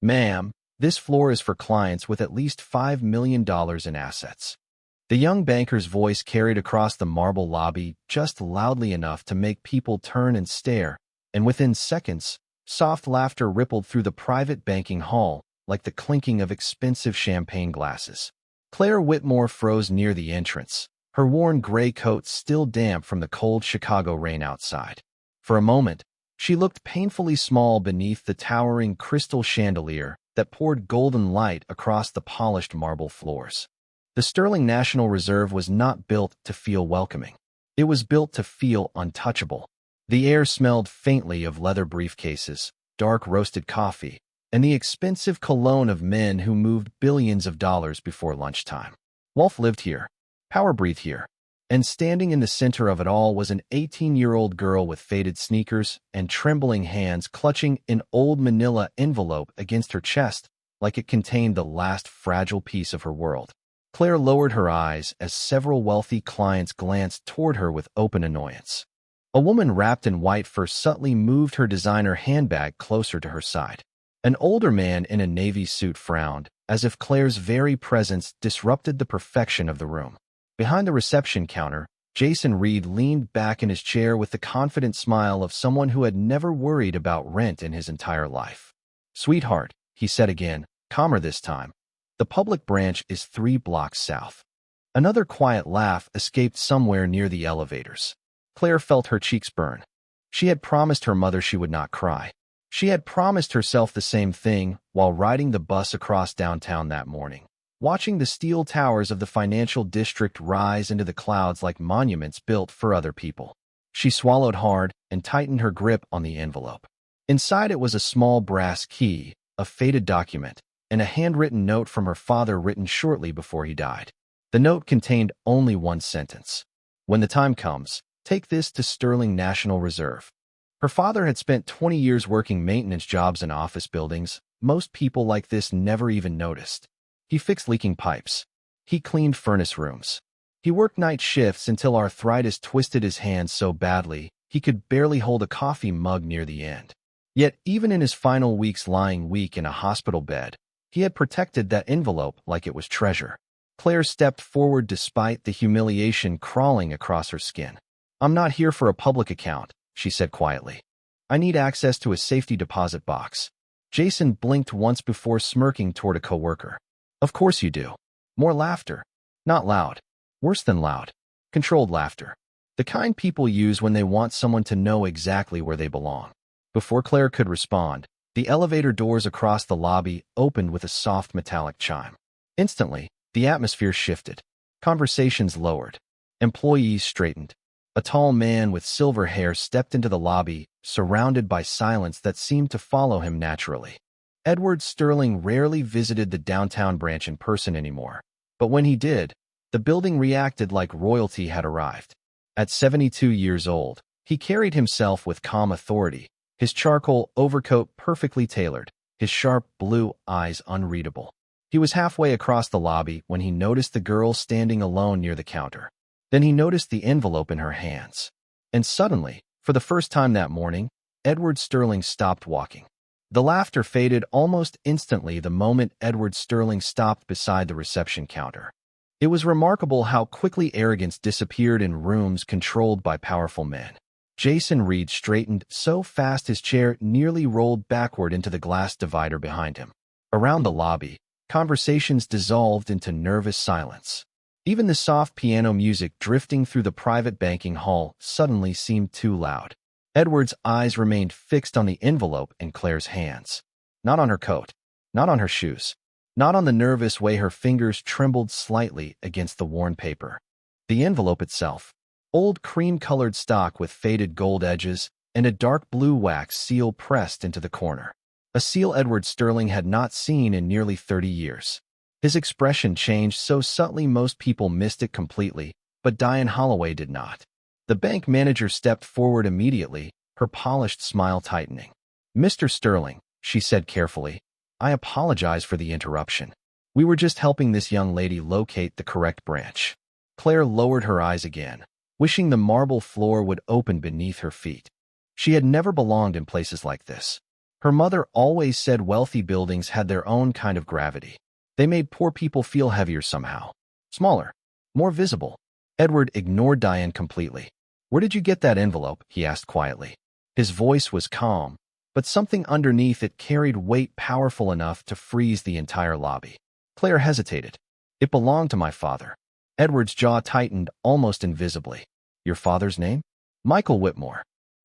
"Ma'am, this floor is for clients with at least $5 million in assets." The young banker's voice carried across the marble lobby just loudly enough to make people turn and stare, and within seconds, soft laughter rippled through the private banking hall like the clinking of expensive champagne glasses. Claire Whitmore froze near the entrance, her worn gray coat still damp from the cold Chicago rain outside. For a moment, she looked painfully small beneath the towering crystal chandelier that poured golden light across the polished marble floors. The Sterling National Reserve was not built to feel welcoming. It was built to feel untouchable. The air smelled faintly of leather briefcases, dark roasted coffee, and the expensive cologne of men who moved billions of dollars before lunchtime. Wealth lived here. Power breathed here. And standing in the center of it all was an 18-year-old girl with faded sneakers and trembling hands clutching an old manila envelope against her chest like it contained the last fragile piece of her world. Claire lowered her eyes as several wealthy clients glanced toward her with open annoyance. A woman wrapped in white fur subtly moved her designer handbag closer to her side. An older man in a navy suit frowned, as if Claire's very presence disrupted the perfection of the room. Behind the reception counter, Jason Reed leaned back in his chair with the confident smile of someone who had never worried about rent in his entire life. "Sweetheart," he said again, calmer this time, "the public branch is 3 blocks south." Another quiet laugh escaped somewhere near the elevators. Claire felt her cheeks burn. She had promised her mother she would not cry. She had promised herself the same thing while riding the bus across downtown that morning, watching the steel towers of the financial district rise into the clouds like monuments built for other people. She swallowed hard and tightened her grip on the envelope. Inside it was a small brass key, a faded document, and a handwritten note from her father written shortly before he died. The note contained only one sentence: "When the time comes, take this to Sterling National Reserve." Her father had spent 20 years working maintenance jobs in office buildings. Most people like this never even noticed. He fixed leaking pipes. He cleaned furnace rooms. He worked night shifts until arthritis twisted his hands so badly he could barely hold a coffee mug near the end. Yet even in his final weeks lying weak in a hospital bed, he had protected that envelope like it was treasure. Claire stepped forward despite the humiliation crawling across her skin. "I'm not here for a public account," she said quietly. "I need access to a safety deposit box." Jason blinked once before smirking toward a coworker. "Of course you do." More laughter. Not loud. Worse than loud. Controlled laughter. The kind people use when they want someone to know exactly where they belong. Before Claire could respond, the elevator doors across the lobby opened with a soft metallic chime. Instantly, the atmosphere shifted. Conversations lowered. Employees straightened. A tall man with silver hair stepped into the lobby, surrounded by silence that seemed to follow him naturally. Edward Sterling rarely visited the downtown branch in person anymore, but when he did, the building reacted like royalty had arrived. At 72 years old, he carried himself with calm authority, his charcoal overcoat perfectly tailored, his sharp blue eyes unreadable. He was halfway across the lobby when he noticed the girl standing alone near the counter. Then he noticed the envelope in her hands. And suddenly, for the first time that morning, Edward Sterling stopped walking. The laughter faded almost instantly the moment Edward Sterling stopped beside the reception counter. It was remarkable how quickly arrogance disappeared in rooms controlled by powerful men. Jason Reed straightened so fast his chair nearly rolled backward into the glass divider behind him. Around the lobby, conversations dissolved into nervous silence. Even the soft piano music drifting through the private banking hall suddenly seemed too loud. Edward's eyes remained fixed on the envelope in Claire's hands. Not on her coat. Not on her shoes. Not on the nervous way her fingers trembled slightly against the worn paper. The envelope itself. Old cream-colored stock with faded gold edges and a dark blue wax seal pressed into the corner. A seal Edward Sterling had not seen in nearly 30 years. His expression changed so subtly most people missed it completely, but Diane Holloway did not. The bank manager stepped forward immediately, her polished smile tightening. "Mr. Sterling," she said carefully, "I apologize for the interruption. We were just helping this young lady locate the correct branch." Claire lowered her eyes again, wishing the marble floor would open beneath her feet. She had never belonged in places like this. Her mother always said wealthy buildings had their own kind of gravity. They made poor people feel heavier somehow. Smaller. More visible. Edward ignored Diane completely. "Where did you get that envelope?" he asked quietly. His voice was calm, but something underneath it carried weight powerful enough to freeze the entire lobby. Claire hesitated. "It belonged to my father." Edward's jaw tightened almost invisibly. "Your father's name?" "Michael Whitmore."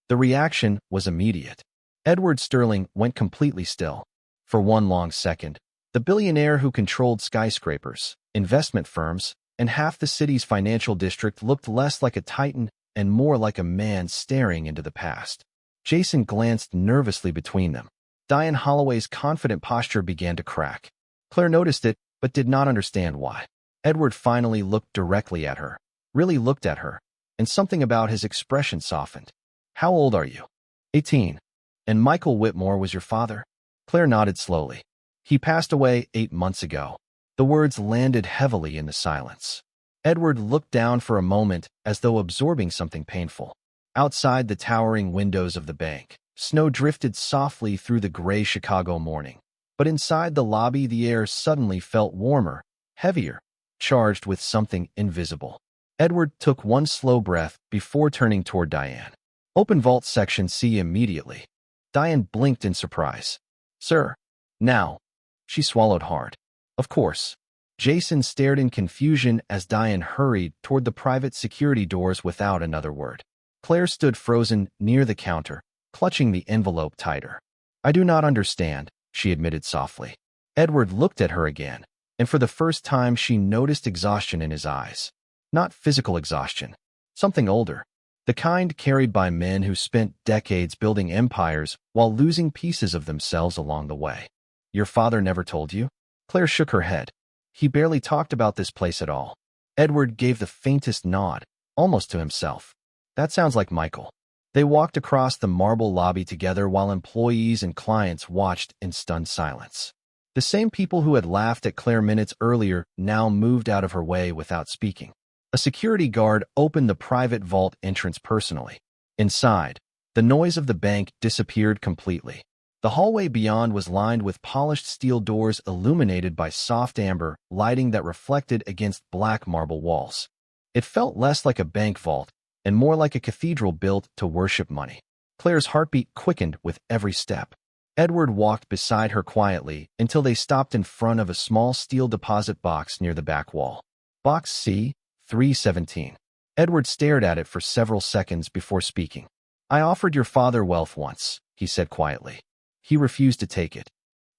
The reaction was immediate. Edward Sterling went completely still. For one long second, the billionaire who controlled skyscrapers, investment firms, and half the city's financial district looked less like a titan and more like a man staring into the past. Jason glanced nervously between them. Diane Holloway's confident posture began to crack. Claire noticed it, but did not understand why. Edward finally looked directly at her, really looked at her, and something about his expression softened. "How old are you?" 18. "And Michael Whitmore was your father?" Claire nodded slowly. "He passed away 8 months ago." The words landed heavily in the silence. Edward looked down for a moment as though absorbing something painful. Outside the towering windows of the bank, snow drifted softly through the gray Chicago morning. But inside the lobby, the air suddenly felt warmer, heavier, charged with something invisible. Edward took one slow breath before turning toward Diane. "Open vault section C immediately." Diane blinked in surprise. "Sir." "Now." She swallowed hard. "Of course." Jason stared in confusion as Diane hurried toward the private security doors without another word. Claire stood frozen near the counter, clutching the envelope tighter. "I do not understand," she admitted softly. Edward looked at her again, and for the first time she noticed exhaustion in his eyes. Not physical exhaustion. Something older. The kind carried by men who spent decades building empires while losing pieces of themselves along the way. "Your father never told you?" Claire shook her head. "He barely talked about this place at all." Edward gave the faintest nod, almost to himself. "That sounds like Michael." They walked across the marble lobby together while employees and clients watched in stunned silence. The same people who had laughed at Claire minutes earlier now moved out of her way without speaking. A security guard opened the private vault entrance personally. Inside, the noise of the bank disappeared completely. The hallway beyond was lined with polished steel doors illuminated by soft amber lighting that reflected against black marble walls. It felt less like a bank vault and more like a cathedral built to worship money. Claire's heartbeat quickened with every step. Edward walked beside her quietly until they stopped in front of a small steel deposit box near the back wall. Box C, 317. Edward stared at it for several seconds before speaking. "I offered your father wealth once," he said quietly. "He refused to take it."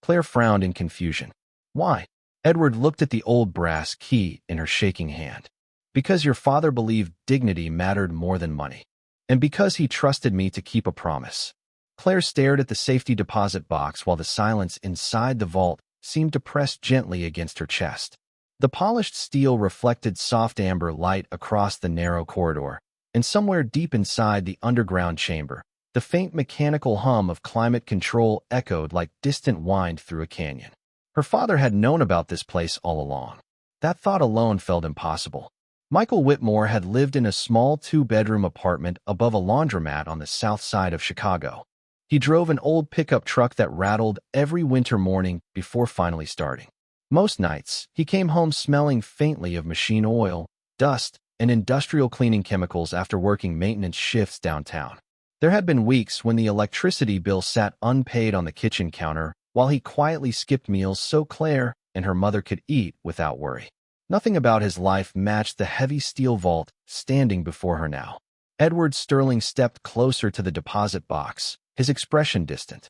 Claire frowned in confusion. "Why?" Edward looked at the old brass key in her shaking hand. "Because your father believed dignity mattered more than money. And because he trusted me to keep a promise." Claire stared at the safety deposit box while the silence inside the vault seemed to press gently against her chest. The polished steel reflected soft amber light across the narrow corridor, and somewhere deep inside the underground chamber, the faint mechanical hum of climate control echoed like distant wind through a canyon. Her father had known about this place all along. That thought alone felt impossible. Michael Whitmore had lived in a small 2-bedroom apartment above a laundromat on the south side of Chicago. He drove an old pickup truck that rattled every winter morning before finally starting. Most nights, he came home smelling faintly of machine oil, dust, and industrial cleaning chemicals after working maintenance shifts downtown. There had been weeks when the electricity bill sat unpaid on the kitchen counter while he quietly skipped meals so Claire and her mother could eat without worry. Nothing about his life matched the heavy steel vault standing before her now. Edward Sterling stepped closer to the deposit box, his expression distant.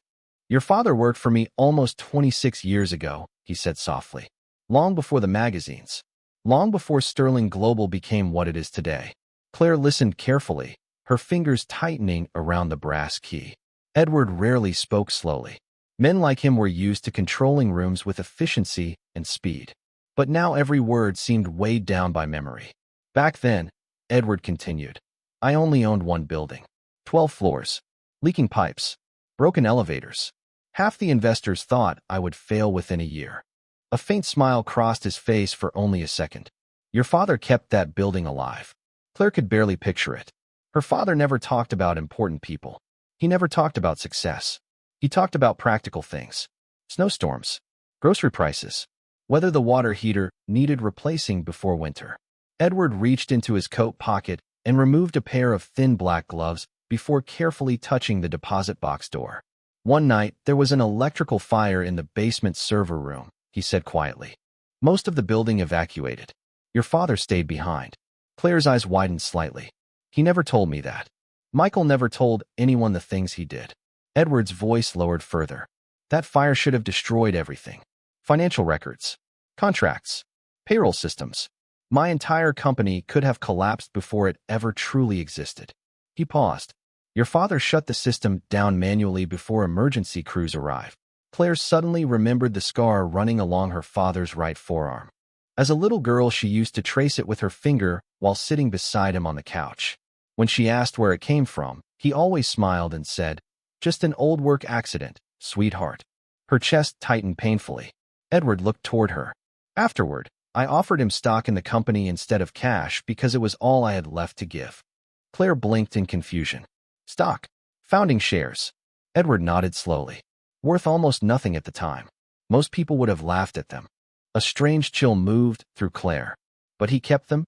"Your father worked for me almost 26 years ago," he said softly. "Long before the magazines. Long before Sterling Global became what it is today." Claire listened carefully, her fingers tightening around the brass key. Edward rarely spoke slowly. Men like him were used to controlling rooms with efficiency and speed. But now every word seemed weighed down by memory. "Back then," Edward continued, "I only owned one building. 12 floors. Leaking pipes. Broken elevators. Half the investors thought I would fail within a year." A faint smile crossed his face for only a second. "Your father kept that building alive." Claire could barely picture it. Her father never talked about important people. He never talked about success. He talked about practical things. Snowstorms, grocery prices, whether the water heater needed replacing before winter. Edward reached into his coat pocket and removed a pair of thin black gloves before carefully touching the deposit box door. One night, there was an electrical fire in the basement server room, he said quietly. Most of the building evacuated. Your father stayed behind. Claire's eyes widened slightly. He never told me that. Michael never told anyone the things he did. Edward's voice lowered further. That fire should have destroyed everything. Financial records, contracts, payroll systems. My entire company could have collapsed before it ever truly existed. He paused. Your father shut the system down manually before emergency crews arrived. Claire suddenly remembered the scar running along her father's right forearm. As a little girl, she used to trace it with her finger while sitting beside him on the couch. When she asked where it came from, he always smiled and said, "Just an old work accident, sweetheart." Her chest tightened painfully. Edward looked toward her. Afterward, I offered him stock in the company instead of cash because it was all I had left to give. Claire blinked in confusion. Stock. Founding shares. Edward nodded slowly. Worth almost nothing at the time. Most people would have laughed at them. A strange chill moved through Claire. But he kept them?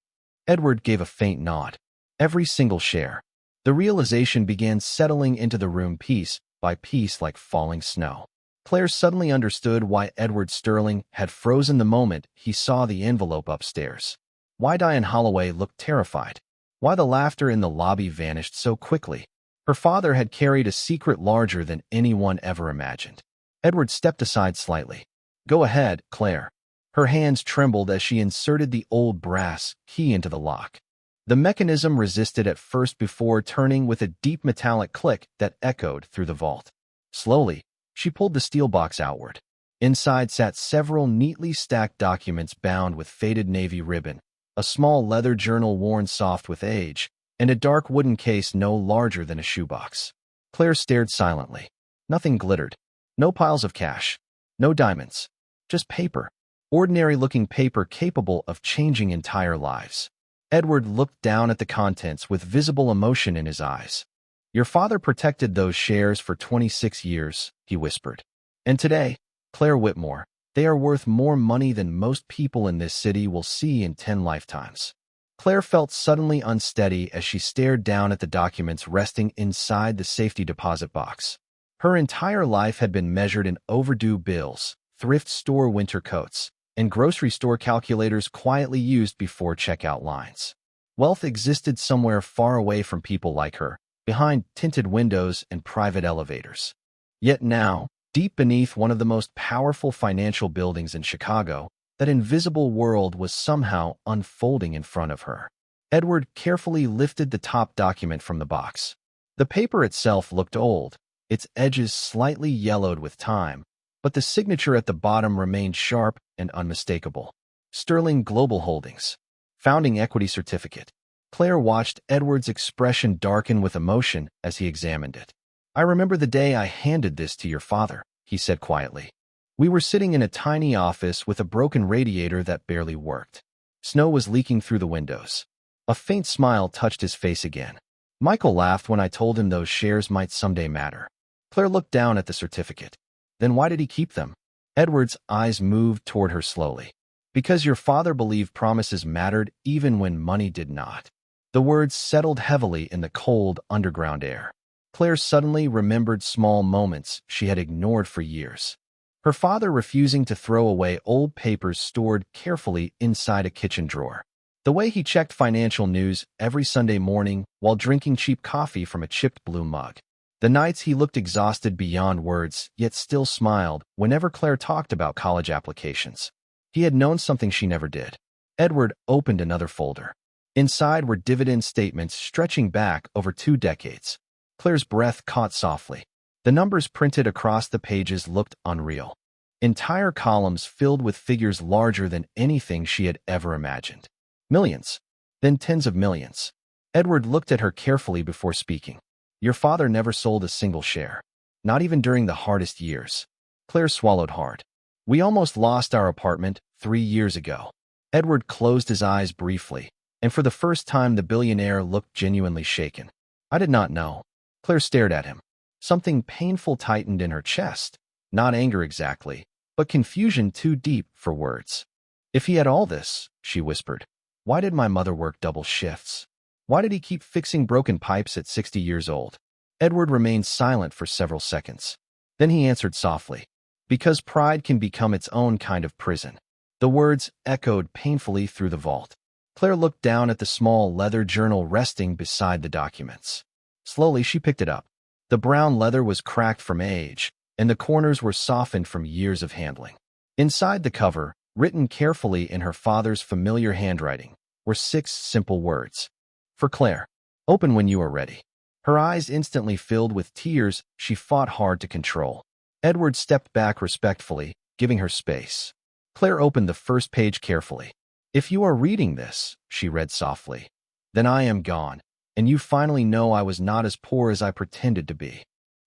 Edward gave a faint nod. Every single share. The realization began settling into the room piece by piece like falling snow. Claire suddenly understood why Edward Sterling had frozen the moment he saw the envelope upstairs. Why Diane Holloway looked terrified. Why the laughter in the lobby vanished so quickly. Her father had carried a secret larger than anyone ever imagined. Edward stepped aside slightly. Go ahead, Claire. Her hands trembled as she inserted the old brass key into the lock. The mechanism resisted at first before turning with a deep metallic click that echoed through the vault. Slowly, she pulled the steel box outward. Inside sat several neatly stacked documents bound with faded navy ribbon, a small leather journal worn soft with age, and a dark wooden case no larger than a shoebox. Claire stared silently. Nothing glittered. No piles of cash. No diamonds. Just paper. Ordinary-looking paper capable of changing entire lives. Edward looked down at the contents with visible emotion in his eyes. Your father protected those shares for 26 years, he whispered. And today, Claire Whitmore, they are worth more money than most people in this city will see in 10 lifetimes. Claire felt suddenly unsteady as she stared down at the documents resting inside the safety deposit box. Her entire life had been measured in overdue bills, thrift store winter coats, and grocery store calculators quietly used before checkout lines. Wealth existed somewhere far away from people like her, behind tinted windows and private elevators. Yet now, deep beneath one of the most powerful financial buildings in Chicago, that invisible world was somehow unfolding in front of her. Edward carefully lifted the top document from the box. The paper itself looked old, its edges slightly yellowed with time, but the signature at the bottom remained sharp and unmistakable. Sterling Global Holdings. Founding Equity Certificate. Claire watched Edward's expression darken with emotion as he examined it. I remember the day I handed this to your father, he said quietly. We were sitting in a tiny office with a broken radiator that barely worked. Snow was leaking through the windows. A faint smile touched his face again. Michael laughed when I told him those shares might someday matter. Claire looked down at the certificate. Then why did he keep them? Edward's eyes moved toward her slowly. Because your father believed promises mattered even when money did not. The words settled heavily in the cold, underground air. Claire suddenly remembered small moments she had ignored for years. Her father refusing to throw away old papers stored carefully inside a kitchen drawer. The way he checked financial news every Sunday morning while drinking cheap coffee from a chipped blue mug. The nights he looked exhausted beyond words, yet still smiled whenever Claire talked about college applications. He had known something she never did. Edward opened another folder. Inside were dividend statements stretching back over 2 decades. Claire's breath caught softly. The numbers printed across the pages looked unreal. Entire columns filled with figures larger than anything she had ever imagined. Millions. Then tens of millions. Edward looked at her carefully before speaking. Your father never sold a single share. Not even during the hardest years. Claire swallowed hard. We almost lost our apartment 3 years ago. Edward closed his eyes briefly, and for the first time the billionaire looked genuinely shaken. I did not know. Claire stared at him. Something painful tightened in her chest. Not anger exactly, but confusion too deep for words. If he had all this, she whispered, why did my mother work double shifts? Why did he keep fixing broken pipes at 60 years old? Edward remained silent for several seconds. Then he answered softly, because pride can become its own kind of prison. The words echoed painfully through the vault. Claire looked down at the small leather journal resting beside the documents. Slowly, she picked it up. The brown leather was cracked from age, and the corners were softened from years of handling. Inside the cover, written carefully in her father's familiar handwriting, were 6 simple words. For Claire. Open when you are ready. Her eyes instantly filled with tears she fought hard to control. Edward stepped back respectfully, giving her space. Claire opened the first page carefully. If you are reading this, she read softly, then I am gone, and you finally know I was not as poor as I pretended to be.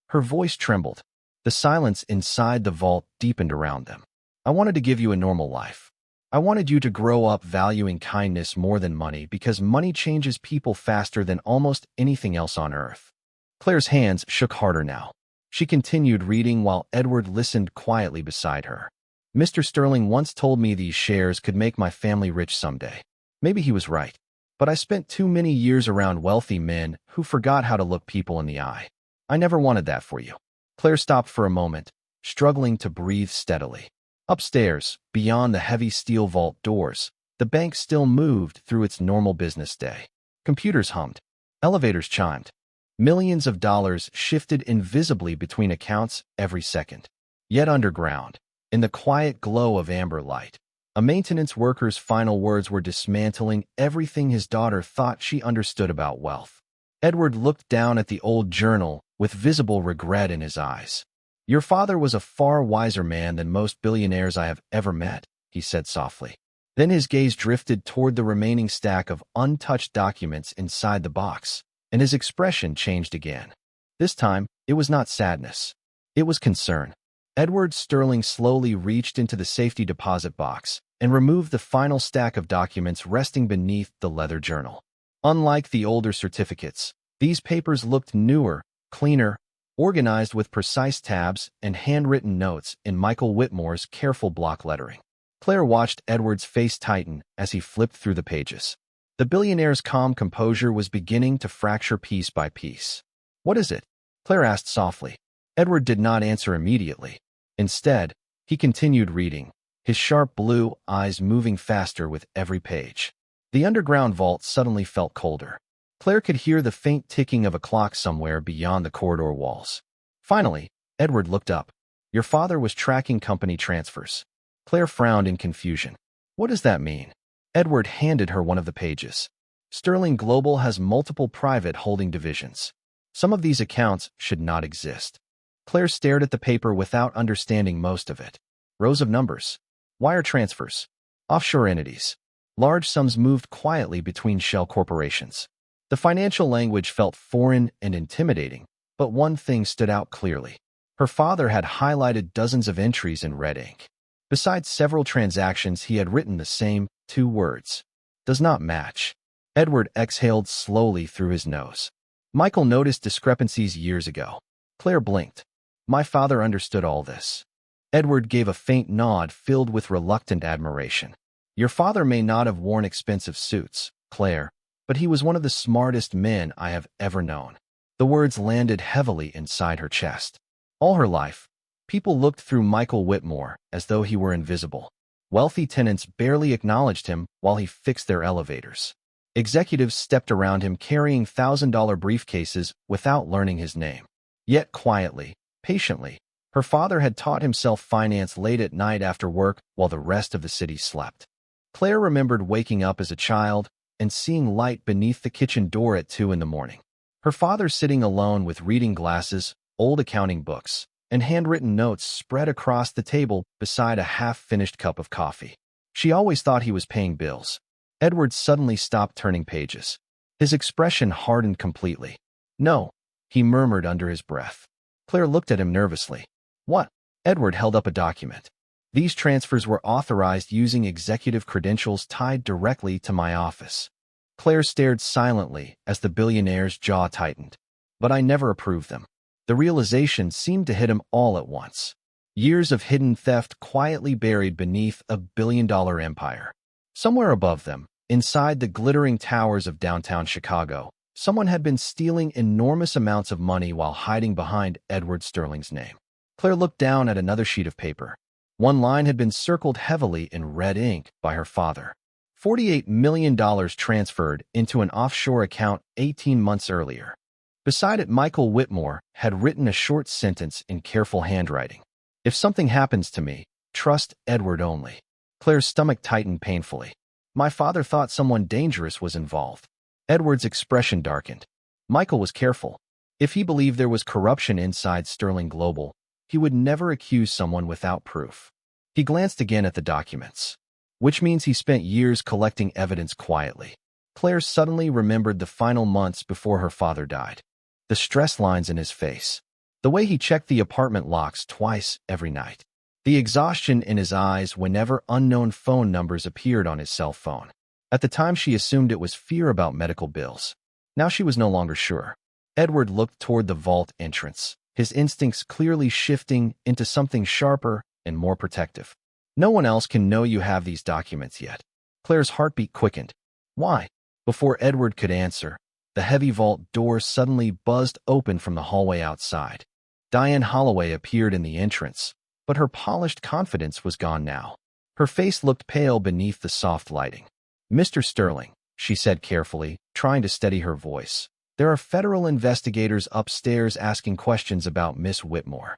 Her voice trembled. The silence inside the vault deepened around them. I wanted to give you a normal life. I wanted you to grow up valuing kindness more than money because money changes people faster than almost anything else on earth. Claire's hands shook harder now. She continued reading while Edward listened quietly beside her. Mr. Sterling once told me these shares could make my family rich someday. Maybe he was right. But I spent too many years around wealthy men who forgot how to look people in the eye. I never wanted that for you. Claire stopped for a moment, struggling to breathe steadily. Upstairs, beyond the heavy steel vault doors, the bank still moved through its normal business day. Computers hummed. Elevators chimed. Millions of dollars shifted invisibly between accounts every second. Yet underground, in the quiet glow of amber light, a maintenance worker's final words were dismantling everything his daughter thought she understood about wealth. Edward looked down at the old journal with visible regret in his eyes. Your father was a far wiser man than most billionaires I have ever met, he said softly. Then his gaze drifted toward the remaining stack of untouched documents inside the box, and his expression changed again. This time, it was not sadness. It was concern. Edward Sterling slowly reached into the safety deposit box and removed the final stack of documents resting beneath the leather journal. Unlike the older certificates, these papers looked newer, cleaner, organized with precise tabs and handwritten notes in Michael Whitmore's careful block lettering. Claire watched Edward's face tighten as he flipped through the pages. The billionaire's calm composure was beginning to fracture piece by piece. What is it? Claire asked softly. Edward did not answer immediately. Instead, he continued reading, his sharp blue eyes moving faster with every page. The underground vault suddenly felt colder. Claire could hear the faint ticking of a clock somewhere beyond the corridor walls. Finally, Edward looked up. Your father was tracking company transfers. Claire frowned in confusion. What does that mean? Edward handed her one of the pages. Sterling Global has multiple private holding divisions. Some of these accounts should not exist. Claire stared at the paper without understanding most of it. Rows of numbers. Wire transfers. Offshore entities. Large sums moved quietly between shell corporations. The financial language felt foreign and intimidating, but one thing stood out clearly. Her father had highlighted dozens of entries in red ink. Besides several transactions, he had written the same 2 words. Does not match. Edward exhaled slowly through his nose. Michael noticed discrepancies years ago. Claire blinked. My father understood all this. Edward gave a faint nod filled with reluctant admiration. Your father may not have worn expensive suits, Claire, but he was one of the smartest men I have ever known. The words landed heavily inside her chest. All her life, people looked through Michael Whitmore as though he were invisible. Wealthy tenants barely acknowledged him while he fixed their elevators. Executives stepped around him carrying $1,000 briefcases without learning his name. Yet quietly, patiently, her father had taught himself finance late at night after work while the rest of the city slept. Claire remembered waking up as a child and seeing light beneath the kitchen door at 2 in the morning. Her father sitting alone with reading glasses, old accounting books, and handwritten notes spread across the table beside a half-finished cup of coffee. She always thought he was paying bills. Edward suddenly stopped turning pages. His expression hardened completely. No, he murmured under his breath. Claire looked at him nervously. What? Edward held up a document. These transfers were authorized using executive credentials tied directly to my office. Claire stared silently as the billionaire's jaw tightened. But I never approved them. The realization seemed to hit him all at once. Years of hidden theft quietly buried beneath a billion-dollar empire. Somewhere above them, inside the glittering towers of downtown Chicago, someone had been stealing enormous amounts of money while hiding behind Edward Sterling's name. Claire looked down at another sheet of paper. One line had been circled heavily in red ink by her father. $48 million transferred into an offshore account 18 months earlier. Beside it, Michael Whitmore had written a short sentence in careful handwriting. If something happens to me, trust Edward only. Claire's stomach tightened painfully. My father thought someone dangerous was involved. Edward's expression darkened. Michael was careful. If he believed there was corruption inside Sterling Global, he would never accuse someone without proof. He glanced again at the documents. Which means he spent years collecting evidence quietly. Claire suddenly remembered the final months before her father died. The stress lines in his face. The way he checked the apartment locks twice every night. The exhaustion in his eyes whenever unknown phone numbers appeared on his cell phone. At the time, she assumed it was fear about medical bills. Now she was no longer sure. Edward looked toward the vault entrance, his instincts clearly shifting into something sharper and more protective. No one else can know you have these documents yet. Claire's heartbeat quickened. Why? Before Edward could answer, the heavy vault door suddenly buzzed open from the hallway outside. Diane Holloway appeared in the entrance, but her polished confidence was gone now. Her face looked pale beneath the soft lighting. Mr. Sterling, she said carefully, trying to steady her voice. There are federal investigators upstairs asking questions about Miss Whitmore.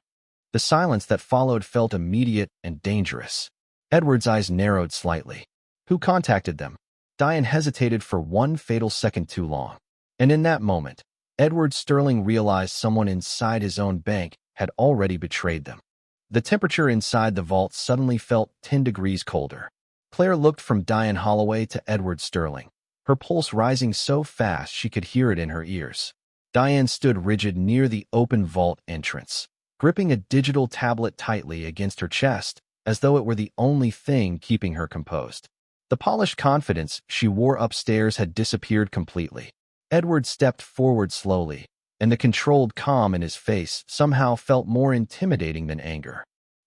The silence that followed felt immediate and dangerous. Edward's eyes narrowed slightly. Who contacted them? Diane hesitated for one fatal second too long. And in that moment, Edward Sterling realized someone inside his own bank had already betrayed them. The temperature inside the vault suddenly felt 10 degrees colder. Claire looked from Diane Holloway to Edward Sterling, her pulse rising so fast she could hear it in her ears. Diane stood rigid near the open vault entrance, gripping a digital tablet tightly against her chest, as though it were the only thing keeping her composed. The polished confidence she wore upstairs had disappeared completely. Edward stepped forward slowly, and the controlled calm in his face somehow felt more intimidating than anger.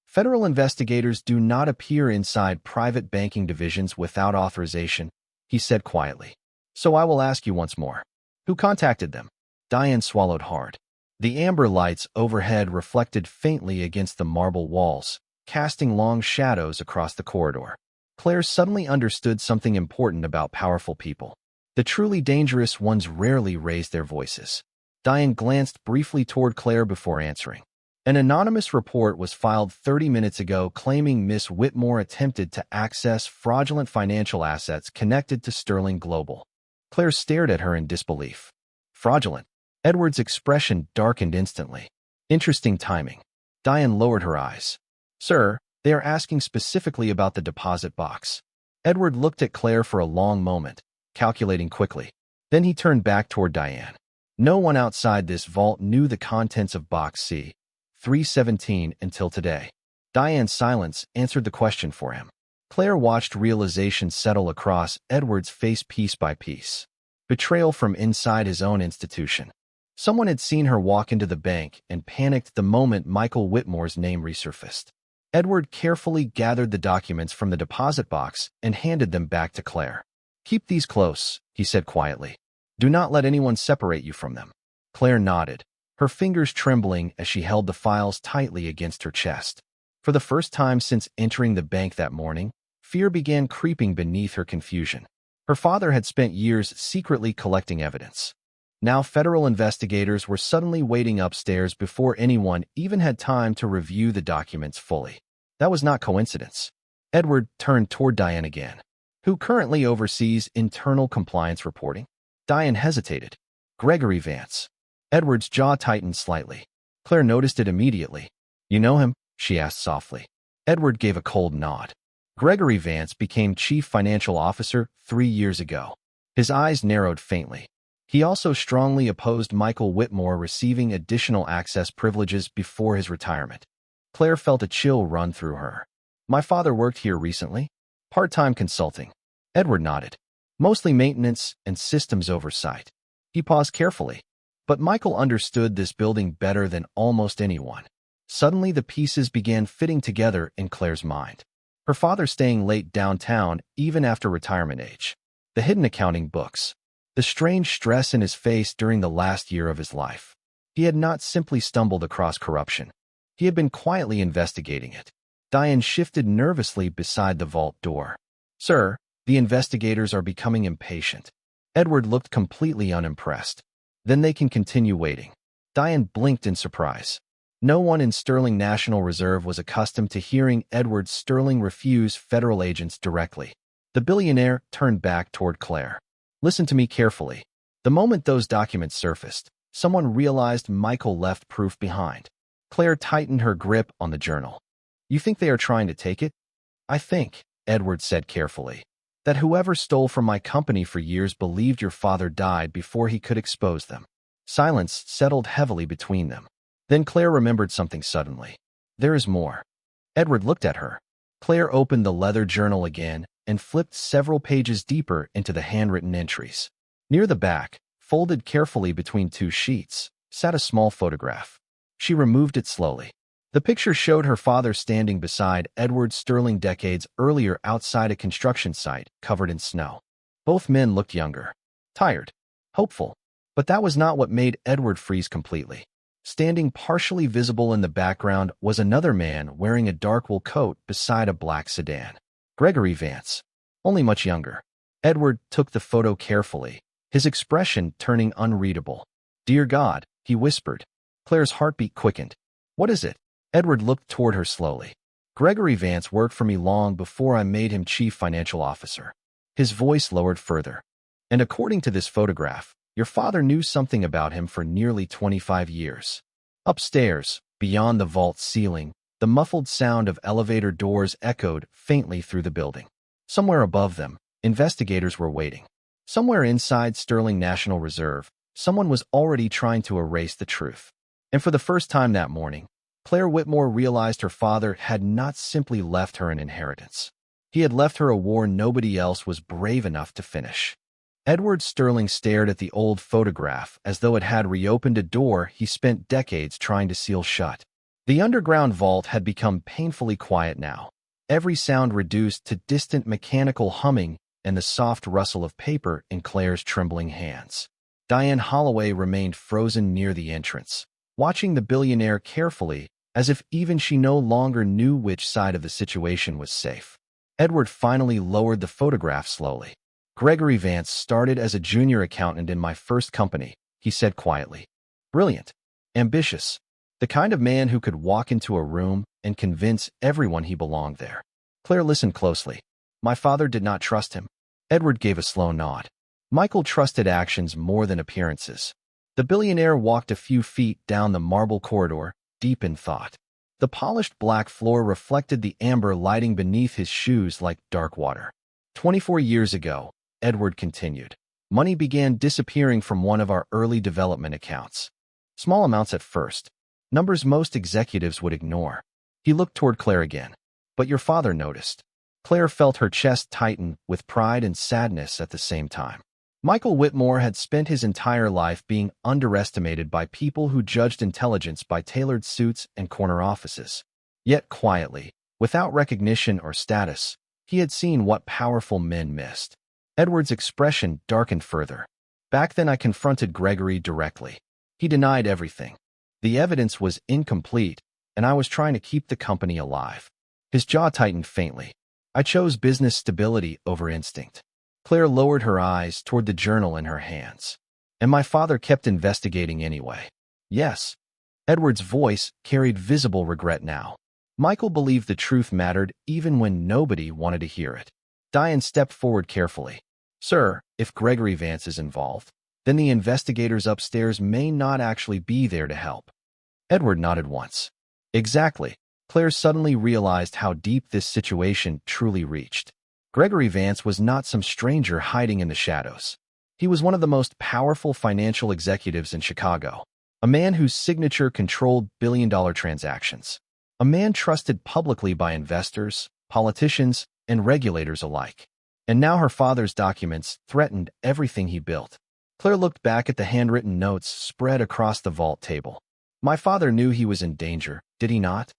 Federal investigators do not appear inside private banking divisions without authorization, he said quietly. So I will ask you once more. Who contacted them? Diane swallowed hard. The amber lights overhead reflected faintly against the marble walls, casting long shadows across the corridor. Claire suddenly understood something important about powerful people. The truly dangerous ones rarely raise their voices. Diane glanced briefly toward Claire before answering. An anonymous report was filed 30 minutes ago claiming Miss Whitmore attempted to access fraudulent financial assets connected to Sterling Global. Claire stared at her in disbelief. Fraudulent? Edward's expression darkened instantly. Interesting timing. Diane lowered her eyes. Sir, they are asking specifically about the deposit box. Edward looked at Claire for a long moment, calculating quickly. Then he turned back toward Diane. No one outside this vault knew the contents of Box C. 317 until today. Diane's silence answered the question for him. Claire watched realization settle across Edward's face piece by piece. Betrayal from inside his own institution. Someone had seen her walk into the bank and panicked the moment Michael Whitmore's name resurfaced. Edward carefully gathered the documents from the deposit box and handed them back to Claire. Keep these close, he said quietly. Do not let anyone separate you from them. Claire nodded, her fingers trembling as she held the files tightly against her chest. For the first time since entering the bank that morning, fear began creeping beneath her confusion. Her father had spent years secretly collecting evidence. Now federal investigators were suddenly waiting upstairs before anyone even had time to review the documents fully. That was not coincidence. Edward turned toward Diane again. Who currently oversees internal compliance reporting? Diane hesitated. Gregory Vance. Edward's jaw tightened slightly. Claire noticed it immediately. You know him? She asked softly. Edward gave a cold nod. Gregory Vance became chief financial officer 3 years ago. His eyes narrowed faintly. He also strongly opposed Michael Whitmore receiving additional access privileges before his retirement. Claire felt a chill run through her. My father worked here recently. Part-time consulting. Edward nodded. Mostly maintenance and systems oversight. He paused carefully. But Michael understood this building better than almost anyone. Suddenly, the pieces began fitting together in Claire's mind. Her father staying late downtown even after retirement age. The hidden accounting books. The strange stress in his face during the last year of his life. He had not simply stumbled across corruption. He had been quietly investigating it. Diane shifted nervously beside the vault door. "Sir, the investigators are becoming impatient." Edward looked completely unimpressed. "Then they can continue waiting." Diane blinked in surprise. No one in Sterling National Reserve was accustomed to hearing Edward Sterling refuse federal agents directly. The billionaire turned back toward Claire. "Listen to me carefully. The moment those documents surfaced, someone realized Michael left proof behind." Claire tightened her grip on the journal. "You think they are trying to take it?" "I think," Edward said carefully, "that whoever stole from my company for years believed your father died before he could expose them." Silence settled heavily between them. Then Claire remembered something suddenly. "There is more." Edward looked at her. Claire opened the leather journal again and flipped several pages deeper into the handwritten entries. Near the back, folded carefully between two sheets, sat a small photograph. She removed it slowly. The picture showed her father standing beside Edward Sterling decades earlier outside a construction site covered in snow. Both men looked younger, tired, hopeful. But that was not what made Edward freeze completely. Standing partially visible in the background was another man wearing a dark wool coat beside a black sedan. Gregory Vance, only much younger. Edward took the photo carefully, his expression turning unreadable. "Dear God," he whispered. Claire's heartbeat quickened. "What is it?" Edward looked toward her slowly. "Gregory Vance worked for me long before I made him chief financial officer." His voice lowered further. "And according to this photograph, your father knew something about him for nearly 25 years. Upstairs, beyond the vault ceiling, the muffled sound of elevator doors echoed faintly through the building. Somewhere above them, investigators were waiting. Somewhere inside Sterling National Reserve, someone was already trying to erase the truth. And for the first time that morning, Claire Whitmore realized her father had not simply left her an inheritance. He had left her a war nobody else was brave enough to finish. Edward Sterling stared at the old photograph as though it had reopened a door he spent decades trying to seal shut. The underground vault had become painfully quiet now, every sound reduced to distant mechanical humming and the soft rustle of paper in Claire's trembling hands. Diane Holloway remained frozen near the entrance, watching the billionaire carefully, as if even she no longer knew which side of the situation was safe. Edward finally lowered the photograph slowly. "Gregory Vance started as a junior accountant in my first company," he said quietly. "Brilliant, ambitious, the kind of man who could walk into a room and convince everyone he belonged there." Claire listened closely. "My father did not trust him." Edward gave a slow nod. "Michael trusted actions more than appearances." The billionaire walked a few feet down the marble corridor, deep in thought. The polished black floor reflected the amber lighting beneath his shoes like dark water. 24 years ago, Edward continued, money began disappearing from one of our early development accounts. Small amounts at first, numbers most executives would ignore. He looked toward Claire again. "But your father noticed." Claire felt her chest tighten with pride and sadness at the same time. Michael Whitmore had spent his entire life being underestimated by people who judged intelligence by tailored suits and corner offices. Yet quietly, without recognition or status, he had seen what powerful men missed. Edward's expression darkened further. "Back then I confronted Gregory directly. He denied everything. The evidence was incomplete, and I was trying to keep the company alive." His jaw tightened faintly. "I chose business stability over instinct." Claire lowered her eyes toward the journal in her hands. "And my father kept investigating anyway." "Yes." Edward's voice carried visible regret now. Michael believed the truth mattered even when nobody wanted to hear it. Diane stepped forward carefully. "Sir, if Gregory Vance is involved, then the investigators upstairs may not actually be there to help." Edward nodded once. "Exactly." Claire suddenly realized how deep this situation truly reached. Gregory Vance was not some stranger hiding in the shadows. He was one of the most powerful financial executives in Chicago, a man whose signature controlled billion-dollar transactions, a man trusted publicly by investors, politicians, and regulators alike. And now her father's documents threatened everything he built. Claire looked back at the handwritten notes spread across the vault table. My father knew he was in danger, did he not?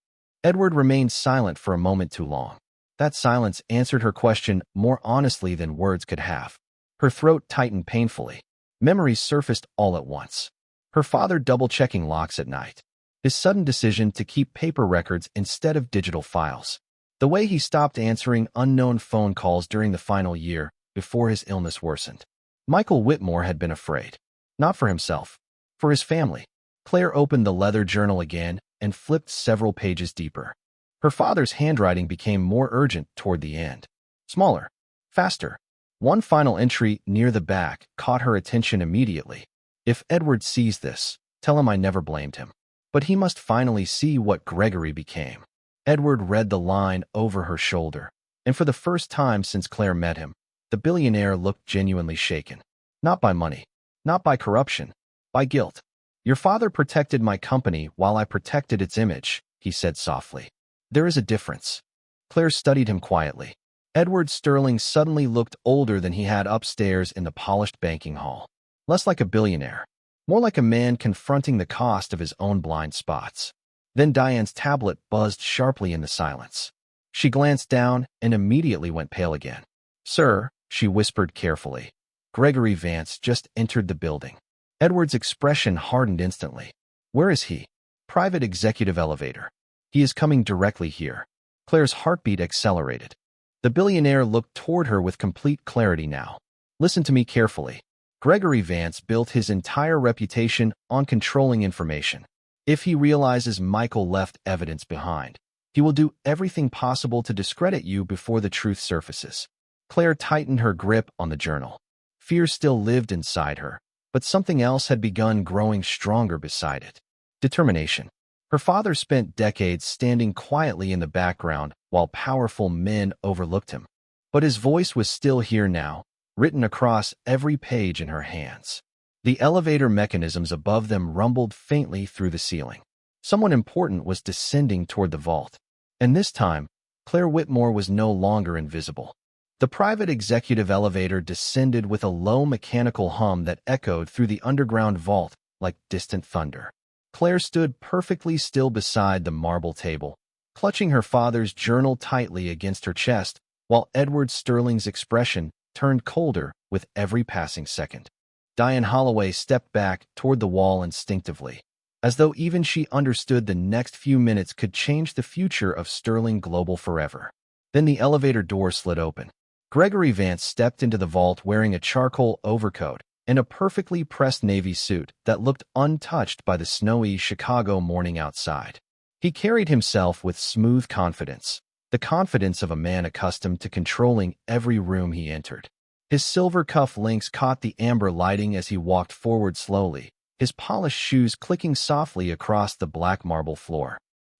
Edward remained silent for a moment too long. That silence answered her question more honestly than words could have. Her throat tightened painfully. Memories surfaced all at once. Her father double-checking locks at night. His sudden decision to keep paper records instead of digital files. The way he stopped answering unknown phone calls during the final year before his illness worsened. Michael Whitmore had been afraid. Not for himself. For his family. Claire opened the leather journal again and flipped several pages deeper. Her father's handwriting became more urgent toward the end. Smaller. Faster. One final entry near the back caught her attention immediately. If Edward sees this, tell him I never blamed him. But he must finally see what Gregory became. Edward read the line over her shoulder, and for the first time since Claire met him, the billionaire looked genuinely shaken. Not by money, not by corruption, by guilt. Your father protected my company while I protected its image, he said softly. There is a difference. Claire studied him quietly. Edward Sterling suddenly looked older than he had upstairs in the polished banking hall. Less like a billionaire, more like a man confronting the cost of his own blind spots. Then Diane's tablet buzzed sharply in the silence. She glanced down and immediately went pale again. Sir, she whispered carefully. Gregory Vance just entered the building. Edward's expression hardened instantly. Where is he? Private executive elevator. He is coming directly here. Claire's heartbeat accelerated. The billionaire looked toward her with complete clarity now. Listen to me carefully. Gregory Vance built his entire reputation on controlling information. If he realizes Michael left evidence behind, he will do everything possible to discredit you before the truth surfaces. Claire tightened her grip on the journal. Fear still lived inside her, but something else had begun growing stronger beside it. Determination. Her father spent decades standing quietly in the background while powerful men overlooked him. But his voice was still here now, written across every page in her hands. The elevator mechanisms above them rumbled faintly through the ceiling. Someone important was descending toward the vault. And this time, Claire Whitmore was no longer invisible. The private executive elevator descended with a low mechanical hum that echoed through the underground vault like distant thunder. Claire stood perfectly still beside the marble table, clutching her father's journal tightly against her chest, while Edward Sterling's expression turned colder with every passing second. Diane Holloway stepped back toward the wall instinctively, as though even she understood the next few minutes could change the future of Sterling Global forever. Then the elevator door slid open. Gregory Vance stepped into the vault wearing a charcoal overcoat and a perfectly pressed navy suit that looked untouched by the snowy Chicago morning outside. He carried himself with smooth confidence, the confidence of a man accustomed to controlling every room he entered. His silver cuff links caught the amber lighting as he walked forward slowly, his polished shoes clicking softly across the black marble floor.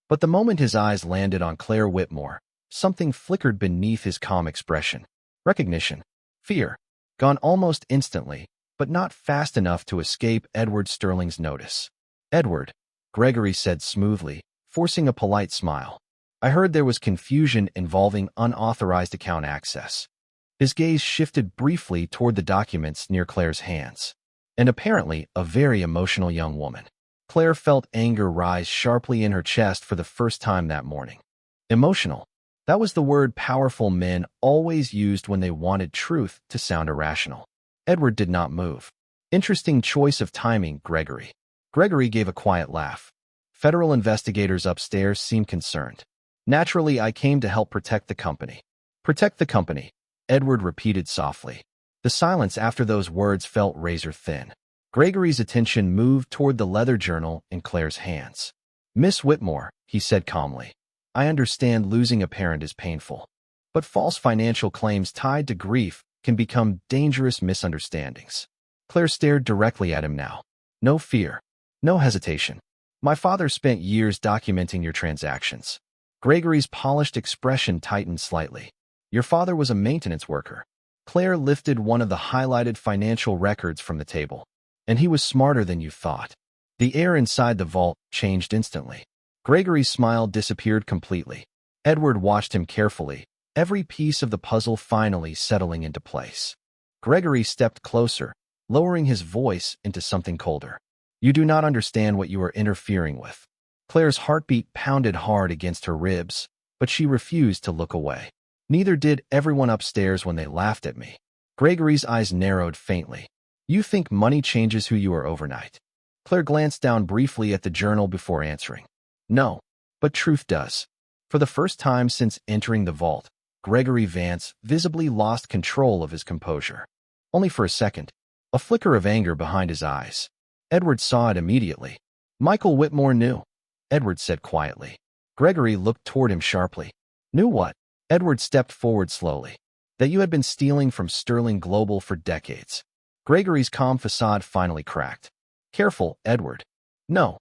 But the moment his eyes landed on Claire Whitmore, something flickered beneath his calm expression. Recognition. Fear. Gone almost instantly, but not fast enough to escape Edward Sterling's notice. Edward, Gregory said smoothly, forcing a polite smile. I heard there was confusion involving unauthorized account access. His gaze shifted briefly toward the documents near Claire's hands. And apparently a very emotional young woman. Claire felt anger rise sharply in her chest for the first time that morning. Emotional. That was the word powerful men always used when they wanted truth to sound irrational. Edward did not move. Interesting choice of timing, Gregory. Gregory gave a quiet laugh. Federal investigators upstairs seemed concerned. Naturally, I came to help protect the company. Protect the company, Edward repeated softly. The silence after those words felt razor thin. Gregory's attention moved toward the leather journal in Claire's hands. Miss Whitmore, he said calmly. I understand losing a parent is painful, but false financial claims tied to grief can become dangerous misunderstandings. Claire stared directly at him now. No fear, no hesitation. My father spent years documenting your transactions. Gregory's polished expression tightened slightly. Your father was a maintenance worker. Claire lifted one of the highlighted financial records from the table. And he was smarter than you thought. The air inside the vault changed instantly. Gregory's smile disappeared completely. Edward watched him carefully, every piece of the puzzle finally settling into place. Gregory stepped closer, lowering his voice into something colder. You do not understand what you are interfering with. Claire's heartbeat pounded hard against her ribs, but she refused to look away. Neither did everyone upstairs when they laughed at me. Gregory's eyes narrowed faintly. You think money changes who you are overnight? Claire glanced down briefly at the journal before answering. No, but truth does. For the first time since entering the vault, Gregory Vance visibly lost control of his composure. Only for a second, a flicker of anger behind his eyes. Edward saw it immediately. Michael Whitmore knew, Edward said quietly. Gregory looked toward him sharply. Knew what? Edward stepped forward slowly. That you had been stealing from Sterling Global for decades. Gregory's calm facade finally cracked. Careful, Edward. No,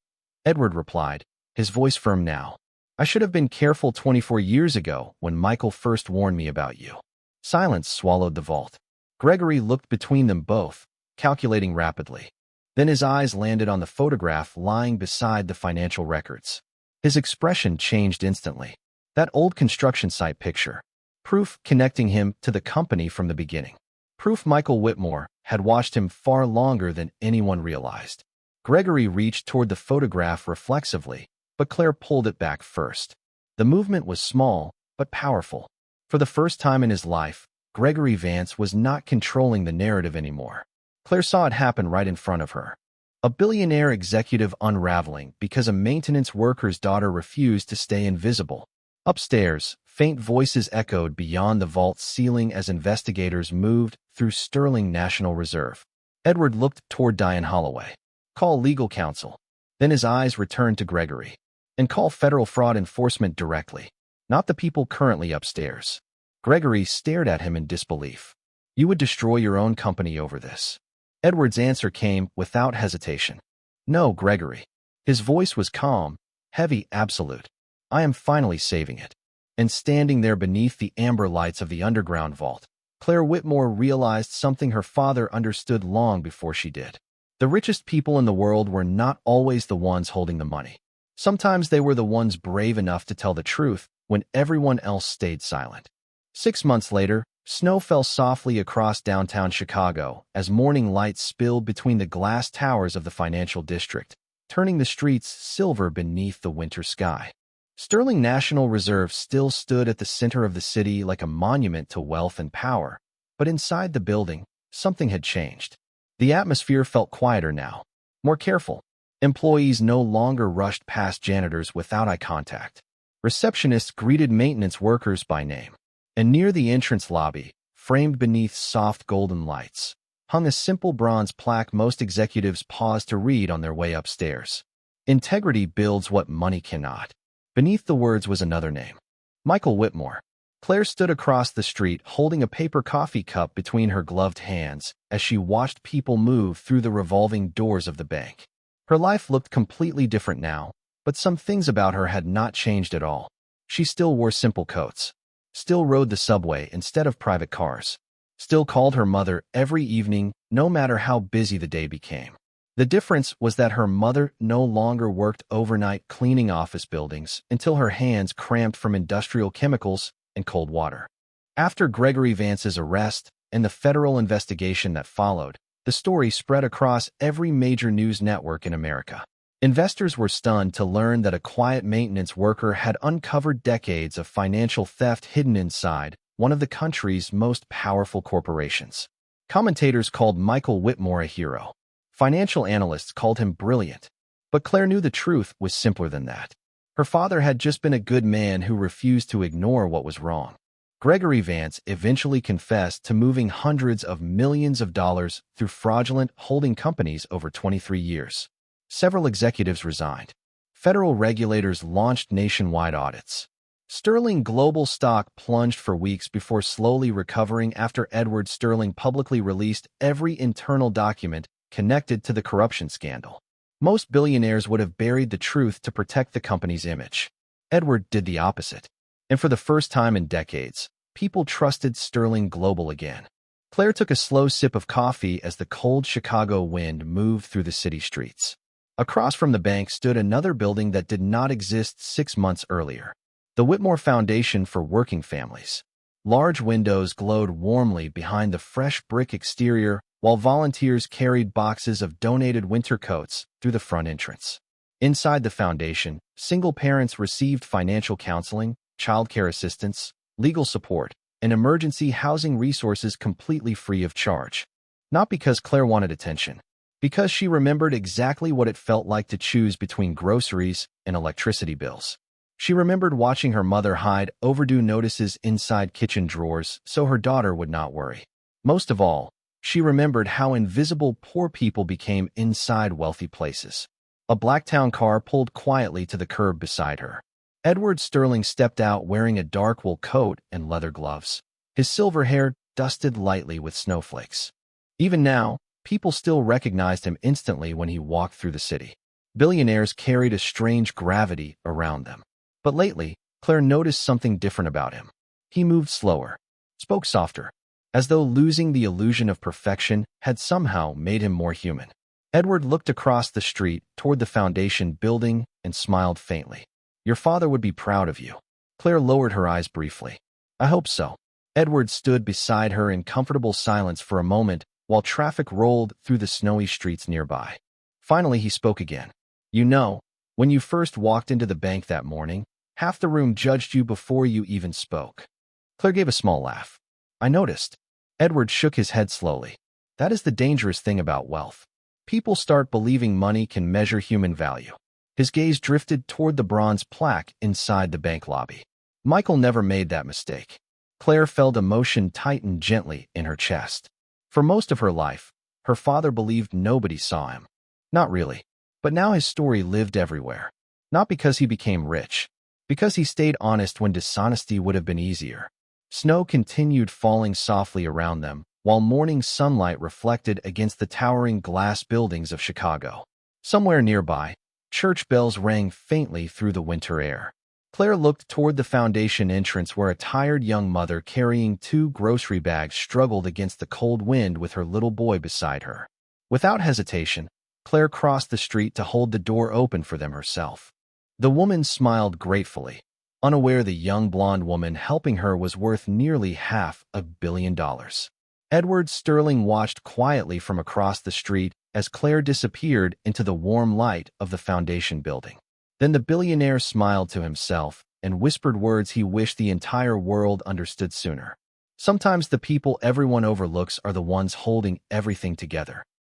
Edward replied, his voice firm now. I should have been careful 24 years ago when Michael first warned me about you. Silence swallowed the vault. Gregory looked between them both, calculating rapidly. Then his eyes landed on the photograph lying beside the financial records. His expression changed instantly. That old construction site picture. Proof connecting him to the company from the beginning. Proof Michael Whitmore had watched him far longer than anyone realized. Gregory reached toward the photograph reflexively, but Claire pulled it back first. The movement was small, but powerful. For the first time in his life, Gregory Vance was not controlling the narrative anymore. Claire saw it happen right in front of her. A billionaire executive unraveling because a maintenance worker's daughter refused to stay invisible. Upstairs, faint voices echoed beyond the vault's ceiling as investigators moved through Sterling National Reserve. Edward looked toward Diane Holloway. Call legal counsel. Then his eyes returned to Gregory. And call federal fraud enforcement directly, not the people currently upstairs. Gregory stared at him in disbelief. You would destroy your own company over this. Edward's answer came without hesitation. No, Gregory. His voice was calm, heavy, absolute. I am finally saving it. And standing there beneath the amber lights of the underground vault, Claire Whitmore realized something her father understood long before she did. The richest people in the world were not always the ones holding the money. Sometimes they were the ones brave enough to tell the truth when everyone else stayed silent. 6 months later, snow fell softly across downtown Chicago as morning lights spilled between the glass towers of the financial district, turning the streets silver beneath the winter sky. Sterling National Reserve still stood at the center of the city like a monument to wealth and power, but inside the building, something had changed. The atmosphere felt quieter now, more careful. Employees no longer rushed past janitors without eye contact. Receptionists greeted maintenance workers by name. And near the entrance lobby, framed beneath soft golden lights, hung a simple bronze plaque most executives paused to read on their way upstairs. Integrity builds what money cannot. Beneath the words was another name. Michael Whitmore. Claire stood across the street holding a paper coffee cup between her gloved hands as she watched people move through the revolving doors of the bank. Her life looked completely different now, but some things about her had not changed at all. She still wore simple coats, still rode the subway instead of private cars, still called her mother every evening, no matter how busy the day became. The difference was that her mother no longer worked overnight cleaning office buildings until her hands cramped from industrial chemicals and cold water. After Gregory Vance's arrest and the federal investigation that followed, the story spread across every major news network in America. Investors were stunned to learn that a quiet maintenance worker had uncovered decades of financial theft hidden inside one of the country's most powerful corporations. Commentators called Michael Whitmore a hero. Financial analysts called him brilliant. But Claire knew the truth was simpler than that. Her father had just been a good man who refused to ignore what was wrong. Gregory Vance eventually confessed to moving hundreds of millions of dollars through fraudulent holding companies over 23 years. Several executives resigned. Federal regulators launched nationwide audits. Sterling Global stock plunged for weeks before slowly recovering after Edward Sterling publicly released every internal document connected to the corruption scandal. Most billionaires would have buried the truth to protect the company's image. Edward did the opposite. And for the first time in decades, people trusted Sterling Global again. Claire took a slow sip of coffee as the cold Chicago wind moved through the city streets. Across from the bank stood another building that did not exist 6 months earlier. The Whitmore Foundation for Working Families. Large windows glowed warmly behind the fresh brick exterior, while volunteers carried boxes of donated winter coats through the front entrance. Inside the foundation, single parents received financial counseling, childcare assistance, legal support, and emergency housing resources completely free of charge. Not because Claire wanted attention, because she remembered exactly what it felt like to choose between groceries and electricity bills. She remembered watching her mother hide overdue notices inside kitchen drawers so her daughter would not worry. Most of all, she remembered how invisible poor people became inside wealthy places. A Blacktown car pulled quietly to the curb beside her. Edward Sterling stepped out wearing a dark wool coat and leather gloves, his silver hair dusted lightly with snowflakes. Even now, people still recognized him instantly when he walked through the city. Billionaires carried a strange gravity around them. But lately, Claire noticed something different about him. He moved slower, spoke softer, as though losing the illusion of perfection had somehow made him more human. Edward looked across the street toward the foundation building and smiled faintly. Your father would be proud of you. Claire lowered her eyes briefly. I hope so. Edward stood beside her in comfortable silence for a moment while traffic rolled through the snowy streets nearby. Finally, he spoke again. You know, when you first walked into the bank that morning, half the room judged you before you even spoke. Claire gave a small laugh. I noticed. Edward shook his head slowly. That is the dangerous thing about wealth. People start believing money can measure human value. His gaze drifted toward the bronze plaque inside the bank lobby. Michael never made that mistake. Claire felt emotion tighten gently in her chest. For most of her life, her father believed nobody saw him. Not really. But now his story lived everywhere. Not because he became rich. Because he stayed honest when dishonesty would have been easier. Snow continued falling softly around them, while morning sunlight reflected against the towering glass buildings of Chicago. Somewhere nearby, church bells rang faintly through the winter air. Claire looked toward the foundation entrance where a tired young mother carrying 2 grocery bags struggled against the cold wind with her little boy beside her. Without hesitation, Claire crossed the street to hold the door open for them herself. The woman smiled gratefully, unaware the young blonde woman helping her was worth nearly $500 million. Edward Sterling watched quietly from across the street as Claire disappeared into the warm light of the foundation building. Then the billionaire smiled to himself and whispered words he wished the entire world understood sooner. Sometimes the people everyone overlooks are the ones holding everything together.